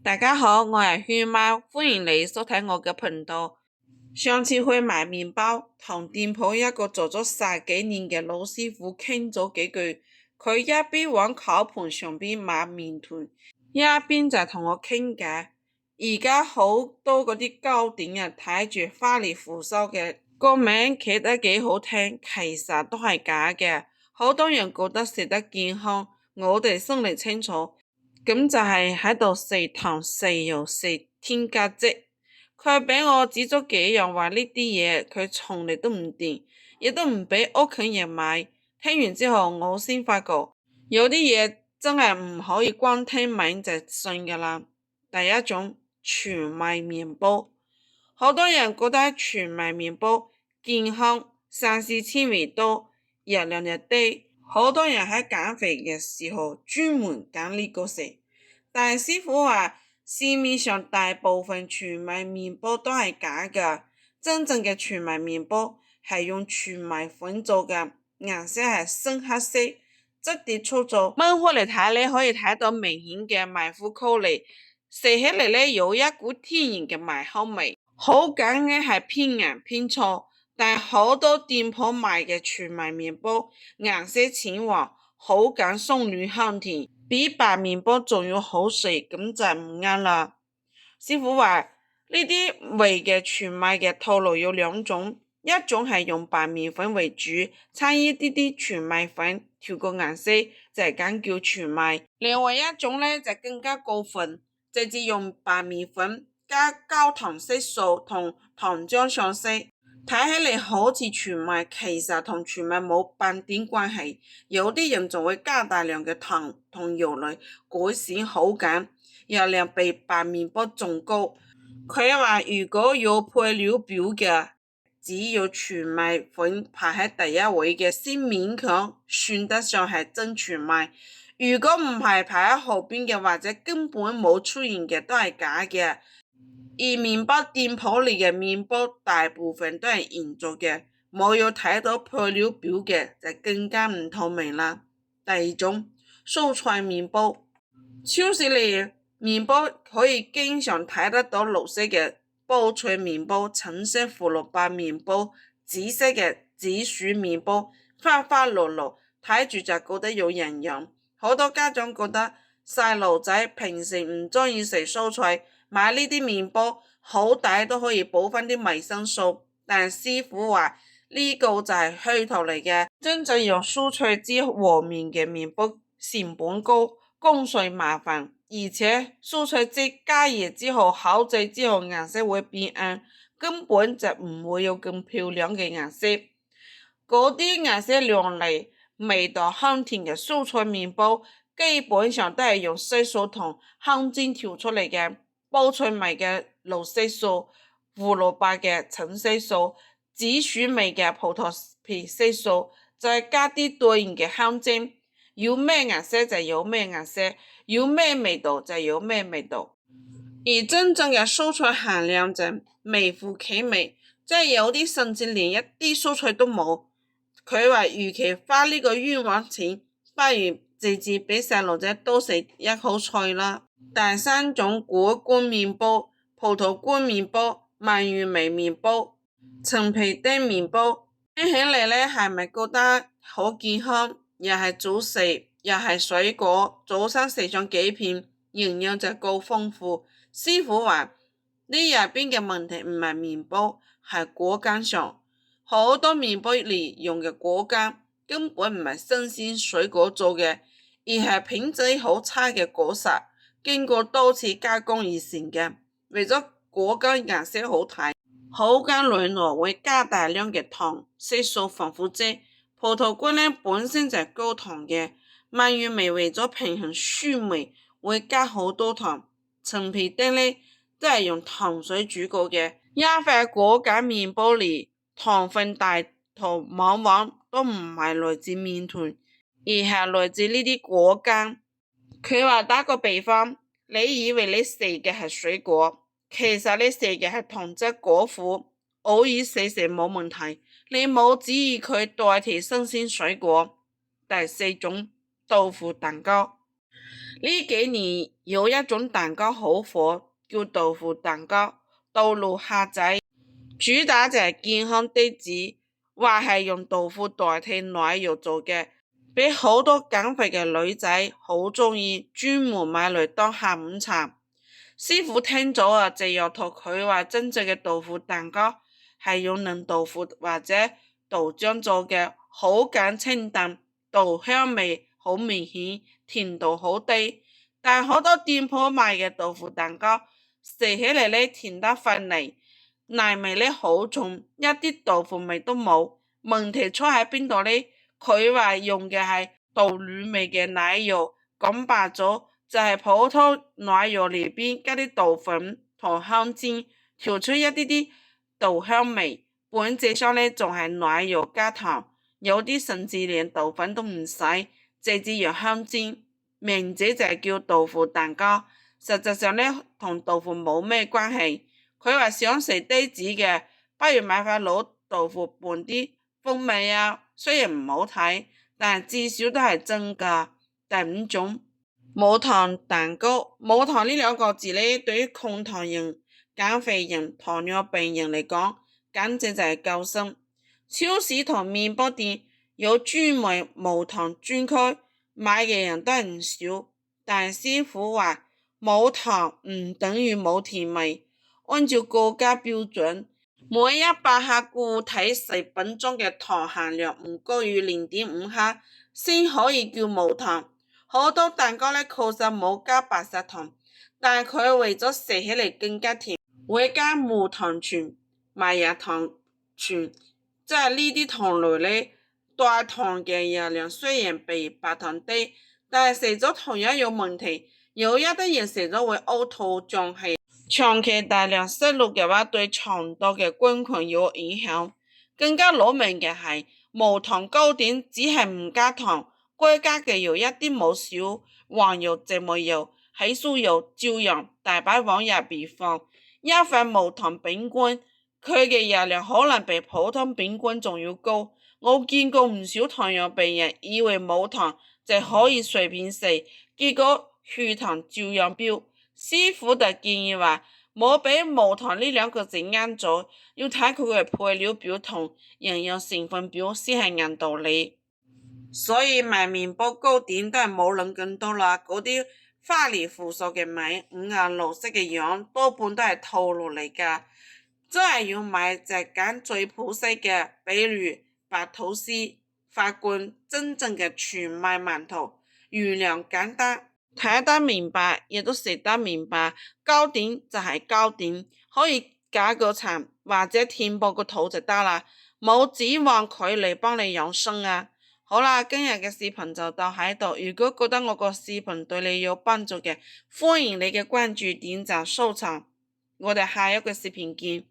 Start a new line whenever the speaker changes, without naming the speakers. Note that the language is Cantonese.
大家好，我係圈貓，歡迎你收睇我嘅頻道。上次去買麵包，同店鋪一個做咗10幾年嘅老師傅傾咗幾句，佢一邊往烤盤上邊碼麵團，一邊就同我傾偈。而家好多嗰啲糕點啊，睇住花里胡哨嘅個名企得幾好聽，其實都係假嘅。好多人覺得食得健康，我哋心裏清楚。咁就係喺度食糖食油食添加劑。佢俾我指咗幾樣話呢啲嘢，佢從嚟都唔掂，亦都唔俾屋企人買。聽完之後，我先發覺有啲嘢真係唔可以光聽名就信噶啦。第一種全麥麵包，好多人覺得全麥麵包健康，膳食纖維多，熱量又低。好多人喺減肥嘅時候專門揀呢個食，但係師傅話市面上大部分全麥麵包都係假㗎，真正嘅全麥麵包係用全麥粉做嘅，顏色係深黑色，質地粗糙，掹開嚟睇咧可以睇到明顯嘅麥麩顆粒，食起嚟咧有一股天然嘅麥香味，口感咧係偏硬偏粗。但係好多店鋪賣嘅全麥麵包顏色淺黃，口感鬆軟香甜，比白麵包仲要好食，咁就唔啱啦。師傅話呢啲味嘅全麥嘅套路有兩種，一種係用白麵粉為主，參一啲啲全麥粉調個顏色，就係咁叫全麥。另外一種呢，就更加過分，直接用白麵粉加焦糖色素同糖漿上色。睇起嚟好似全麥，其實同全麥冇半點關係。有啲人仲會加大量嘅糖同油嚟改善口感，熱量比白麵包仲高。佢話如果有配料表嘅，只有全麥粉排喺第一位嘅先勉強算得上係真全麥。如果唔係排喺後邊嘅，或者根本冇出現嘅，都係假嘅。而麵包店鋪裏嘅麵包大部分都係現做嘅，冇有睇到配料表嘅就更加唔透明啦。第二種蔬菜麵包，超市裏麵包可以經常睇得到綠色嘅菠菜麵包、橙色胡蘿蔔麵包、紫色嘅紫薯麵包，花花綠綠，睇住就覺得有營養。好多家長覺得細路仔平時唔鍾意食蔬菜，買呢啲麵包好抵都可以補翻啲維生素，但師傅話呢個就係虛頭嚟嘅。真正用蔬菜汁和麵嘅麵包成本高，工序麻煩，而且蔬菜汁加熱之後烤製之後顏色會變暗，根本就唔會有咁漂亮嘅顏色。嗰啲顏色亮麗、味道香甜嘅蔬菜麵包，基本上都係用色素同香精調出嚟嘅。菠菜味嘅綠色素、胡蘿蔔嘅橙色素、紫薯味嘅葡萄皮色素，再加啲對應嘅香精，有咩顏色就有咩顏色，有咩味道就有咩味道。而真正嘅蔬菜含量就微乎其微，即係有啲甚至連一啲蔬菜都冇。佢話與其花呢個冤枉錢，不如直接俾細路仔多食一口菜啦。第三種果乾麵包、葡萄乾麵包、蔓越莓麵包、陳皮丁麵包，聽起嚟咧係咪覺得好健康？又係早食，又係水果，早餐食上幾片，營養就夠豐富。師傅話呢入邊嘅問題唔係麵包，係果乾上。好多麵包裏用嘅果乾根本唔係新鮮水果做嘅，而係品質好差嘅果實，經過多次加工而成嘅。為咗果乾顏色好睇，口感軟糯，會加大量嘅糖、色素、防腐劑。葡萄乾呢本身就係高糖嘅，蔓越莓為咗平衡酸味，會加好多糖。陳皮丁呢都係用糖水煮過嘅。一塊果乾麵包裏糖分大頭往往都唔係來自麵團，而係來自呢啲果乾。佢話打個比方，你以為你食嘅係水果，其實你食嘅係糖質果脯，偶爾食食冇問題。你冇指意佢代替新鮮水果。第四種豆腐蛋糕，呢幾年有一種蛋糕好火，叫豆腐蛋糕，道路客仔，主打就係健康低脂，話係用豆腐代替奶油做嘅，俾好多減肥嘅女仔好鍾意，專門買嚟當下午茶。師傅聽咗啊，就又同佢話真正嘅豆腐蛋糕係用嫩豆腐或者豆漿做嘅，好簡清淡，豆香味好明顯，甜度好低。但好多店鋪賣嘅豆腐蛋糕食起嚟呢，甜得費膩，奶味呢好重，一啲豆腐味都冇。問題出喺邊度呢？佢話用嘅係豆乳味嘅奶油，講白咗就係普通奶油裏邊加啲豆粉同香精，調出一啲啲豆香味。本質上呢仲係奶油加糖，有啲甚至連豆粉都唔使，直接用香精。名字就係叫豆腐蛋糕，實際上呢同豆腐冇咩關係。佢話想食低脂嘅，不如買塊老豆腐拌啲風味啊，雖然唔好睇，但係至少都係真㗎。第五種，無糖蛋糕，無糖呢兩個字呢，對於控糖人、減肥人、糖尿病人嚟講，簡直就係救星。超市同麵包店有專門無糖專區，買嘅人都係唔少。但係師傅話冇糖唔等於冇甜味，按照國家標準，每100克固體食品中嘅糖含量唔高於0.5克，先可以叫無糖。好多蛋糕呢確實冇加白砂糖，但係佢為咗食起嚟更加甜，會加無糖醛、麥芽糖醛，即係呢啲糖類呢，代糖嘅熱量雖然比白糖低，但係食咗同樣有問題。有一啲人食咗會嘔吐脹氣，長期大量攝入嘅話對腸道嘅菌群有影響。更加攞命嘅係無糖糕點只係唔加糖，該加嘅油一啲冇少，黃油、植物油、起酥油照樣大把往入邊放。一份無糖餅乾，佢嘅熱量可能比普通餅乾仲要高。我見過唔少糖尿病人以為冇糖就可以隨便食，結果血糖照樣飆。師傅就建議話冇俾無糖呢兩個字啱咗，要睇佢嘅配料表同營養成分表先係硬道理。所以賣麵包糕點都係冇諗咁多啦，嗰啲花里胡哨嘅名五顏六色嘅樣多半都係套路嚟㗎，真係要買就揀最普適嘅，比如白吐司、法棍，真正嘅全麥饅頭，原料簡單，睇得明白，亦都食得明白。糕點就係糕點，可以解個饞或者填飽個肚就得啦，冇指望佢嚟幫你養生啊。好啦，今日嘅視頻就到喺度。如果覺得我個視頻對你有幫助嘅，歡迎你嘅關注、點讚、收藏。我哋下一個視頻見。